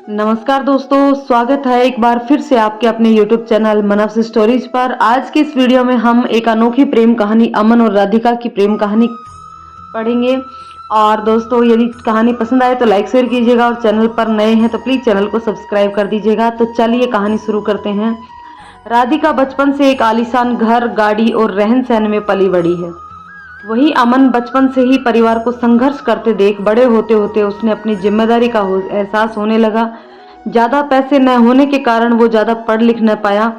नमस्कार दोस्तों, स्वागत है एक बार फिर से आपके अपने YouTube चैनल मनस स्टोरीज पर। आज की इस वीडियो में हम एक अनोखी प्रेम कहानी अमन और राधिका की प्रेम कहानी पढ़ेंगे। और दोस्तों, यदि कहानी पसंद आए तो लाइक शेयर कीजिएगा और चैनल पर नए हैं तो प्लीज़ चैनल को सब्सक्राइब कर दीजिएगा। तो चलिए कहानी शुरू करते हैं। राधिका बचपन से एक आलीशान घर, गाड़ी और रहन सहन में पली बड़ी है। वही अमन बचपन से ही परिवार को संघर्ष करते देख बड़े होते होते उसने अपनी जिम्मेदारी का एहसास होने लगा। ज़्यादा पैसे न होने के कारण वो ज़्यादा पढ़ लिख न पाया।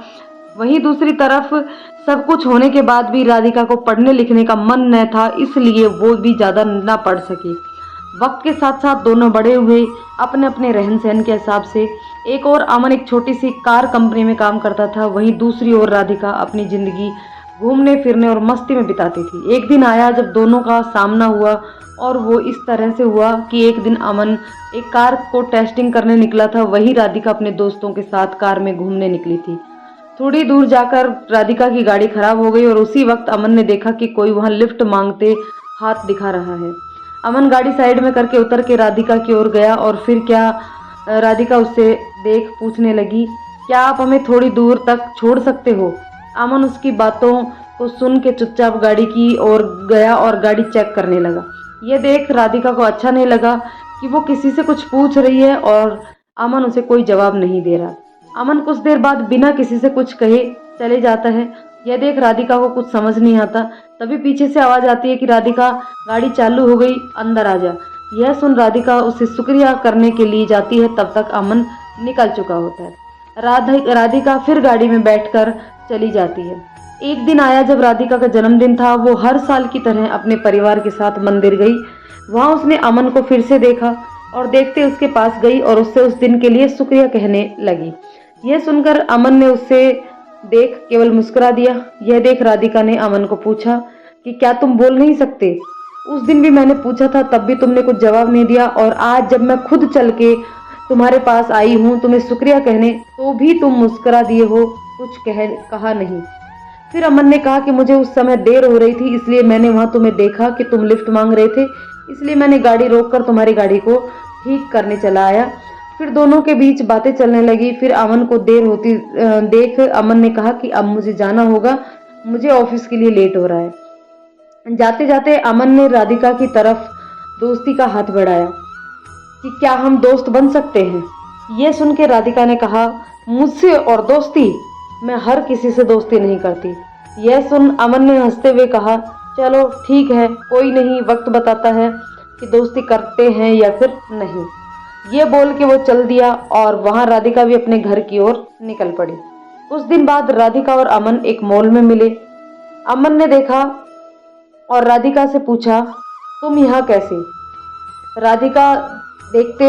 वहीं दूसरी तरफ सब कुछ होने के बाद भी राधिका को पढ़ने लिखने का मन न था, इसलिए वो भी ज़्यादा ना पढ़ सकी। वक्त के साथ साथ दोनों बड़े हुए अपने अपने रहन सहन के हिसाब से। एक और अमन एक छोटी सी कार कंपनी में काम करता था, वहीं दूसरी ओर राधिका अपनी ज़िंदगी घूमने फिरने और मस्ती में बिताती थी। एक दिन आया जब दोनों का सामना हुआ, और वो इस तरह से हुआ कि एक दिन अमन एक कार को टेस्टिंग करने निकला था, वही राधिका अपने दोस्तों के साथ कार में घूमने निकली थी। थोड़ी दूर जाकर राधिका की गाड़ी खराब हो गई और उसी वक्त अमन ने देखा कि कोई वहां लिफ्ट मांगते हाथ दिखा रहा है। अमन गाड़ी साइड में करके उतर के राधिका की ओर गया और फिर क्या राधिका उससे देख पूछने लगी, क्या आप हमें थोड़ी दूर तक छोड़ सकते हो? अमन उसकी बातों को सुन के चुपचाप गाड़ी की ओर गया और गाड़ी चेक करने लगा। ये देख राधिका को अच्छा नहीं लगा कि वो किसी से कुछ पूछ रही है और अमन उसे कोई जवाब नहीं दे रहा। अमन कुछ देर बाद बिना किसी से कुछ कहे चले जाता है। यह देख राधिका को कुछ समझ नहीं आता। तभी पीछे से आवाज आती है कि राधिका, गाड़ी चालू हो गई, अंदर आ जा। यह सुन राधिका उसे शुक्रिया करने के लिए जाती है, तब तक अमन निकल चुका होता है। राधिका फिर गाड़ी में बैठकर चली जाती है। एक दिन आया जब राधिका का जन्मदिन था। वो हर साल की तरह अपने परिवार के साथ मंदिर गई। वहां उसने अमन को फिर से देखा और देखते उसके पास गई और उससे उस दिन के लिए शुक्रिया कहने लगी। यह सुनकर अमन ने उससे देख केवल मुस्कुरा दिया। यह देख राधिका ने अमन को पूछा कि क्या तुम बोल नहीं सकते? उस दिन भी मैंने पूछा था, तब भी तुमने कुछ जवाब नहीं दिया, और आज जब मैं खुद चल के तुम्हारे पास आई हूँ तुम्हें शुक्रिया कहने, तो भी तुम मुस्कुरा दिए हो, कुछ कहा नहीं। फिर अमन ने कहा कि मुझे उस समय देर हो रही थी, इसलिए मैंने वहां तुम्हें देखा कि तुम लिफ्ट मांग रहे थे, इसलिए मैंने गाड़ी रोककर तुम्हारी गाड़ी को ठीक करने चला आया। फिर दोनों के बीच बातें चलने लगी। फिर अमन को देर होती देख अमन ने कहा कि अब मुझे जाना होगा, मुझे ऑफिस के लिए लेट हो रहा है। जाते जाते अमन ने राधिका की तरफ दोस्ती का हाथ बढ़ाया कि क्या हम दोस्त बन सकते हैं? ये सुन के राधिका ने कहा, मुझसे और दोस्ती? मैं हर किसी से दोस्ती नहीं करती। यह सुन अमन ने हंसते हुए कहा, चलो ठीक है, कोई नहीं, वक्त बताता है कि दोस्ती करते हैं या फिर नहीं। ये बोल के वो चल दिया और वहां राधिका भी अपने घर की ओर निकल पड़ी। कुछ दिन बाद राधिका और अमन एक मॉल में मिले। अमन ने देखा और राधिका से पूछा, तुम यहाँ कैसे? राधिका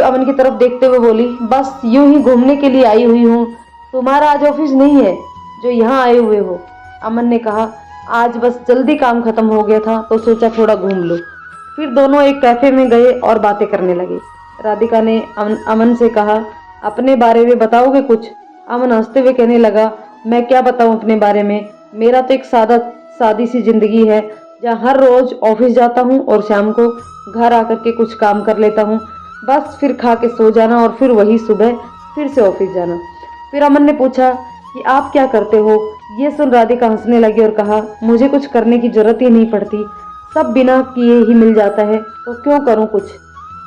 अमन की तरफ देखते हुए बोली, बस यूं ही घूमने के लिए आई हुई हूँ। तुम्हारा आज ऑफिस नहीं है जो यहाँ आए हुए हो? अमन ने कहा, आज बस जल्दी काम खत्म हो गया था तो सोचा थोड़ा घूम लो। फिर दोनों एक कैफे में गए और बातें करने लगे। राधिका ने अमन से कहा, अपने बारे में बताओगे कुछ? अमन हंसते हुए कहने लगा, मैं क्या बताऊं अपने बारे में, मेरा तो एक सादी सी जिंदगी है, जहाँ हर रोज ऑफिस जाता हूँ और शाम को घर आकर के कुछ काम कर लेता हूँ, बस फिर खा के सो जाना और फिर वही सुबह फिर से ऑफिस जाना। फिर अमन ने पूछा कि आप क्या करते हो? ये सुन राधिका हंसने लगी और कहा, मुझे कुछ करने की जरूरत ही नहीं पड़ती, सब बिना किए ही मिल जाता है, तो क्यों करूं कुछ?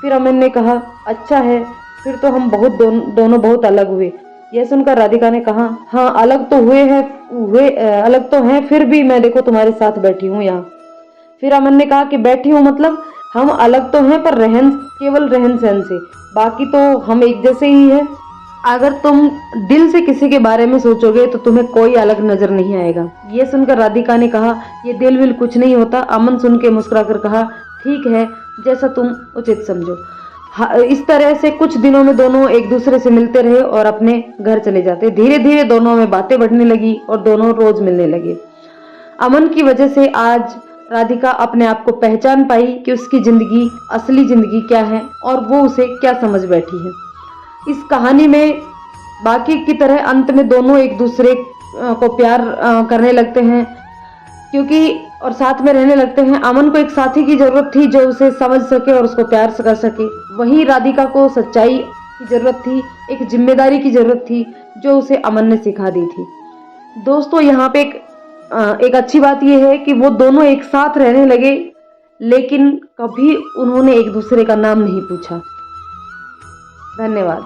फिर अमन ने कहा, अच्छा है, फिर तो हम दोनों बहुत अलग हुए। यह सुनकर राधिका ने कहा, हाँ अलग तो अलग तो हैं, फिर भी मैं देखो तुम्हारे साथ बैठी हूँ यहाँ। फिर अमन ने कहा कि बैठी हूँ मतलब? हम अलग तो हैं पर केवल रहन सहन से, बाकी तो हम एक जैसे ही हैं। अगर तुम दिल से किसी के बारे में सोचोगे तो तुम्हें कोई अलग नजर नहीं आएगा। ये सुनकर राधिका ने कहा, ये दिल विल कुछ नहीं होता। अमन सुन के मुस्कुराकर कहा, ठीक है, जैसा तुम उचित समझो। इस तरह से कुछ दिनों में दोनों एक दूसरे से मिलते रहे और अपने घर चले जाते। धीरे धीरे दोनों में बातें बढ़ने लगी और दोनों रोज मिलने लगे। अमन की वजह से आज राधिका अपने आप को पहचान पाई कि उसकी जिंदगी असली जिंदगी क्या है और वो उसे क्या समझ बैठी है। इस कहानी में बाकी की तरह अंत में दोनों एक दूसरे को प्यार करने लगते हैं, क्योंकि और साथ में रहने लगते हैं। अमन को एक साथी की जरूरत थी जो उसे समझ सके और उसको प्यार कर सके। वहीं राधिका को सच्चाई की ज़रूरत थी, एक जिम्मेदारी की ज़रूरत थी, जो उसे अमन ने सिखा दी थी। दोस्तों यहाँ पे एक अच्छी बात यह है कि वो दोनों एक साथ रहने लगे, लेकिन कभी उन्होंने एक दूसरे का नाम नहीं पूछा। धन्यवाद।